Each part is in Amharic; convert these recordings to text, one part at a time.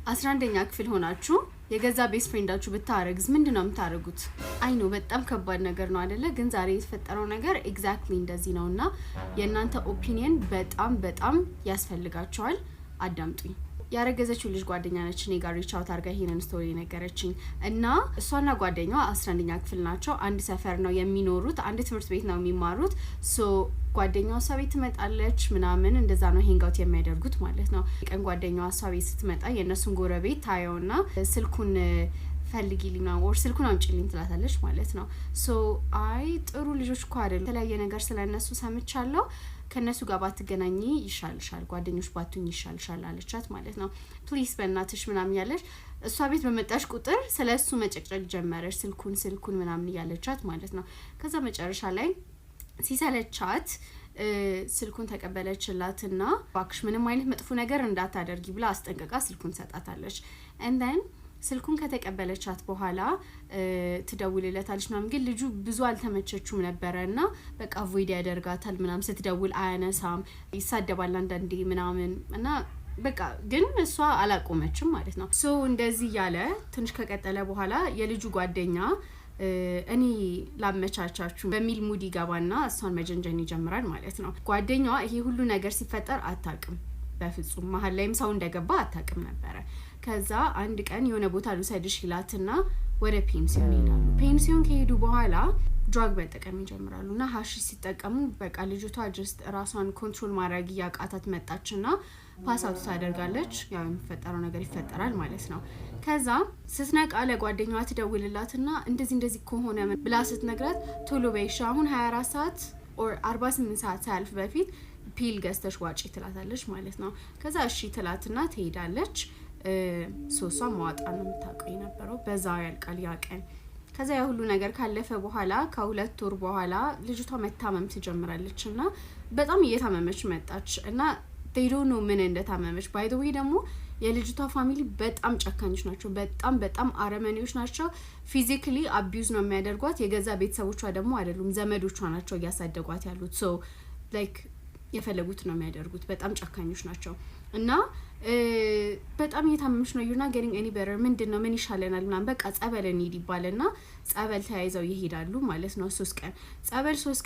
11ኛ ክፍል ሆናችሁ የገዛ ቤስት ፍሬንዳችሁ ብታረግዝ ምንድነው የምታረጉት? አይ ነው በጣም ከባድ ነገር ነው አይደለ? ግን ዛሬ የተፈጠረው ነገር ኤግዛክትሊ እንደዚህ ነውና የእናንተ ኦፒኒየን በጣም ያስፈልጋቸዋል። አዳምጡኝ። ያረገዘችው ልጅ ጓደኛ ነች እኔ ጋር ሪች አውት አርጋ ይሄንን ስቶሪ ነገረችኝ እና እሷና ጓደኛዋ 11ኛ ክፍል ናቸው። አንድ ሰፈር ነው የሚኖሩት፣ አንድ ትምህርት ቤት ነው የሚማሩት። ሶ ጓደኛዋ እሷ ቤት ትመጣለች ምናምን እንደዛ ነው ሄንጋውት የሚያደርጉት ማለት ነው። ቀን ጓደኛዋ እሷ ቤት ስትመጣ የእነሱን ጎረቤት ታየውና ስልኩን ፈልጊልኝ ነው ወር ስልኩን አምጪልኝ ትላታለች ማለት ነው። ሶ አይ ጥሩ ልጆች እኮ አይደል የተለያየ ነገር ስለነሱ ሰምቻለሁ ከነሱ ጋር ባትገናኚ ይሻልሻል፣ ጓደኞች ባቱኝ ይሻልሻል አለቻት ማለት ነው። ፕሊስ በእናትሽ ምናምን ያለች እሷ ቤት በመጣሽ ቁጥር ስለሱ መጨቅጨቅ ጀመረች፣ ስልኩን ምናምን ያለቻት ማለት ነው። ከዛ መጨረሻ ላይ ሲሰለቻት ስልኩን ተቀበለችላትና ባክሽ ምንም አይነት መጥፎ ነገር እንዳታደርጊ ብላ አስጠንቀቃ ስልኩን ሰጣታለች። and then ስልኩን ከተቀበለቻት በኋላ ትደውልለታለች ምናምን ግን ልጁ ብዙ አልተመቸችውም ነበርና በቃ ቮይድ ያደርጋታል ምናምን ስትደውል አያነሳም፣ ይሳደባል አንዳንዴ ምናምን እና በቃ ግን እሷ አላቆመችም ማለት ነው። ሶ እንደዚህ ያለ ትንሽ ከቀጠለ በኋላ የልጁ ጓደኛ እኔ ላመቻቻችሁ በሚል ሙድ ይገባና እሷን መጀንጀን ይጀምራል ማለት ነው። ጓደኛዋ ይሄ ሁሉ ነገር ሲፈጠር አታውቅም፣ በፍጹም መሀል ላይም ሰው እንደገባ አታውቅም ነበረ። ከዛ አንድ ቀን የሆነ ቦታ ልውሰድሽ ይላትና ወደ ፔንሲዮን ይሄዳሉ። ፔንሲዮን ከሄዱ በኋላ ድራግ መጠቀም ይጀምራሉና ሀሺሽ ሲጠቀሙ በቃ ልጅቷ ጀስት ራሷን ኮንትሮል ማድረግ ያቃታት መጣችና ፓስአውት ታደርጋለች። ያው የሚፈጠረው ነገር ይፈጠራል ማለት ነው። ከዛ ስትነቃ ለጓደኛዋ ትደውልላትና እንደዚህ ከሆነ ብላ ስትነግራት ቶሎ በይሻ አሁን 24 ሰዓት ኦር 48 ሰዓት ሳያልፍ በፊት ፒል ገዝተሽ ዋጪ ትላታለች ማለት ነው። ከዛ እሺ ትላትና ትሄዳለች። ሶሷ ማዋጣ ነው የምታውቀው የነበረው በዛ ያልቃል ያ ቀን። ከዛ ያ ሁሉ ነገር ካለፈ በኋላ ከሁለት ወር በኋላ ልጅቷ መታመም ትጀምራለች እና በጣም እየታመመች መጣች እና they don't know ምን እንደታመመች። by the way ደግሞ የልጅቷ ፋሚሊ በጣም ጨካኞች ናቸው፣ በጣም አረመኔዎች ናቸው። ፊዚካሊ አቢዩዝ ነው የሚያደርጓት። የገዛ ቤተሰቦቿ ደግሞ አይደሉም ዘመዶቿ ናቸው እያሳደጓት ያሉት። ሶ ላይክ የፈለጉት ነው የሚያደርጉት። በጣም ጨካኞች ናቸው እና በጣም እየታመመች ነው ዩና getting any better ምንድነው ምን ይሻለናል ምናምን በቃ ጸበል እንሂድ ይባልና ጸበል ተያይዘው ይሄዳሉ ማለት ነው። 3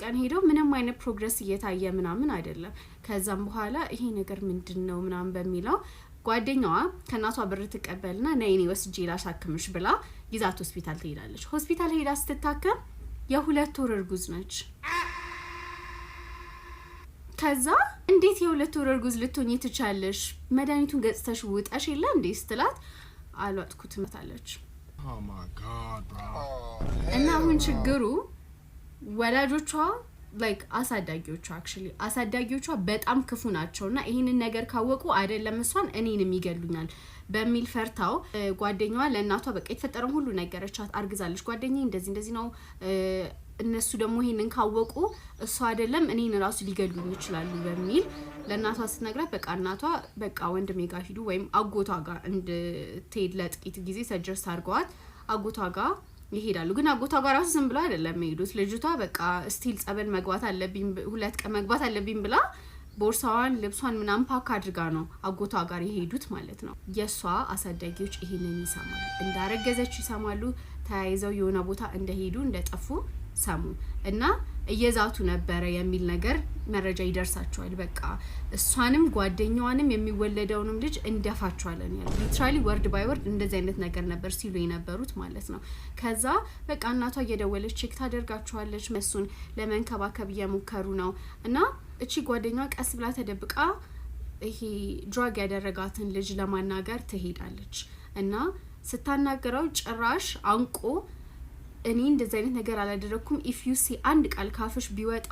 ቀን ሄደው ምንም አይነት ፕሮግረስ እየታየ ምናምን አይደለም። ከዛም በኋላ ይሄ ነገር ምንድነው ምናምን በሚለው ጓደኛዋ ከናቷ ብር ትቀበልና ነይኔ ወስጄ ላሳክምሽ ብላ ይዛት ሆስፒታል ትሄዳለች። ሆስፒታል ሄዳ ስትታከም የ2 ወር እርጉዝ ነች። ከዛ እንዴት የ2 ወር እርጉዝ ልትሆኚ ትቻለሽ? መድኃኒቱን ገጽተሽ ውጣሽ የለ እንዴ ስትላት አልዋጥኩትም ታለች። oh my god bro እና አሁን ችግሩ ወላጆቿ like አሳዳጊዎቿ በጣም ክፉ ናቸውና ይሄንን ነገር ካወቁ አይደለም እሷን እኔንም ይገሉኛል በሚል ፈርታው ጓደኛዋ ለእናቷ በቃ የተፈጠረው ሁሉ ነገረቻት። አርግዛለች ጓደኛዬ እንደዚህ ነው እነሱ ደግሞ ይሄንን ካወቁ እሷ አይደለም እኔን ራሱ ሊገሉኝ ይችላሉ በሚል ለእናቷ ስትነግራት በቃ እናቷ በቃ ወንድሜ ጋር ሂዱ ወይም አጎቷ ጋር እንድትሄድ ለጥቂት ጊዜ ሰጀስት አድርገዋት አጎቷ ጋር ይሄዳሉ። ግን አጎቷ ጋር ራሱ ዝም ብለው አይደለም የሚሄዱት። ልጅቷ በቃ ስቲል ጸበል መግባት አለብኝ 2 ቀን መግባት አለብኝ ብላ ቦርሳዋን ልብሷን ምናምን ፓክ አድርጋ ነው አጎቷ ጋር የሄዱት ማለት ነው። የሷ አሳዳጊዎች ይሄንን ይሰማሉ፣ እንዳረገዘች ይሰማሉ። ተያይዘው የሆነ ቦታ እንደሄዱ እንደጠፉ ሰሙ እና እየዛቱ ነበረ የሚል ነገር መረጃ ይደርሳቸዋል። በቃ እሷንም ጓደኛዋንም የሚወለደውንም ልጅ እንደፋቸዋለን ያለ ሊትራሊ ወርድ ባይ ወርድ እንደዚህ አይነት ነገር ነበር ሲሉ የነበሩት ማለት ነው። ከዛ በቃ እናቷ እየደወለች ቼክ ታደርጋቸዋለች። መሱን ለመንከባከብ እየሞከሩ ነው እና እቺ ጓደኛዋ ቀስ ብላ ተደብቃ ይሄ ድራግ ያደረጋትን ልጅ ለማናገር ትሄዳለች እና ስታናገረው ጭራሽ አንቆ እኔ እንደዚህ አይነት ነገር አላደረኩም if you see አንድ ቃል ካፍሽ ቢወጣ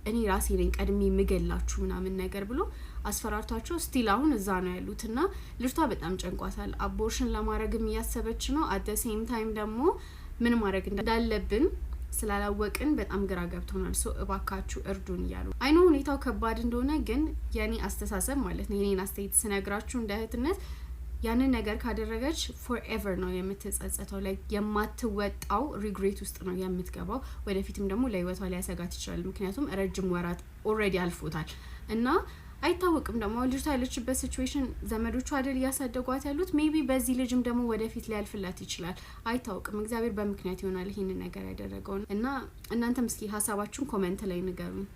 እኔ ራሴ ነኝ ቀድሜ የምገላችሁ ምናምን ነገር ብሎ አስፈራርታቸው ስቲል አሁን እዛ ነው ያሉትና ልጅቷ በጣም ጨንቋታል። አቦርሽን ለማድረግም እያሰበች ነው። at the same time ደግሞ ምን ማድረግ እንዳለብን ስላላወቅን በጣም ግራ ገብቶናል። ሶ እባካችሁ እርዱን እያሉ አይኖ ሁኔታው ከባድ እንደሆነ ግን የኔ አስተሳሰብ ማለት ነው የኔን አስተያየት ስነግራችሁ እንደ እህትነት ያንን ነገር ካደረገች forever ነው የምትጸጸተው። ላይ የማትወጣው ሪግሬት ውስጥ ነው የምትገባው። ወደፊትም ደግሞ ለህይወቷ ሊያሰጋት ይችላል። ምክንያቱም ረጅም ወራት ኦሬዲ አልፎታል እና አይታወቅም ደግሞ ልጅቷ ያለችበት ሲቹዌሽን ዘመዶቿ አይደል ያሳደጓት ያሉት ሜቢ በዚህ ልጅም ደግሞ ወደፊት ሊያልፍላት ይችላል አይታወቅም እግዚአብሔር በምክንያት ይሆናል ይሄን ነገር ያደረገው እና እናንተም እስኪ ሐሳባችሁን ኮሜንት ላይ ንገሩኝ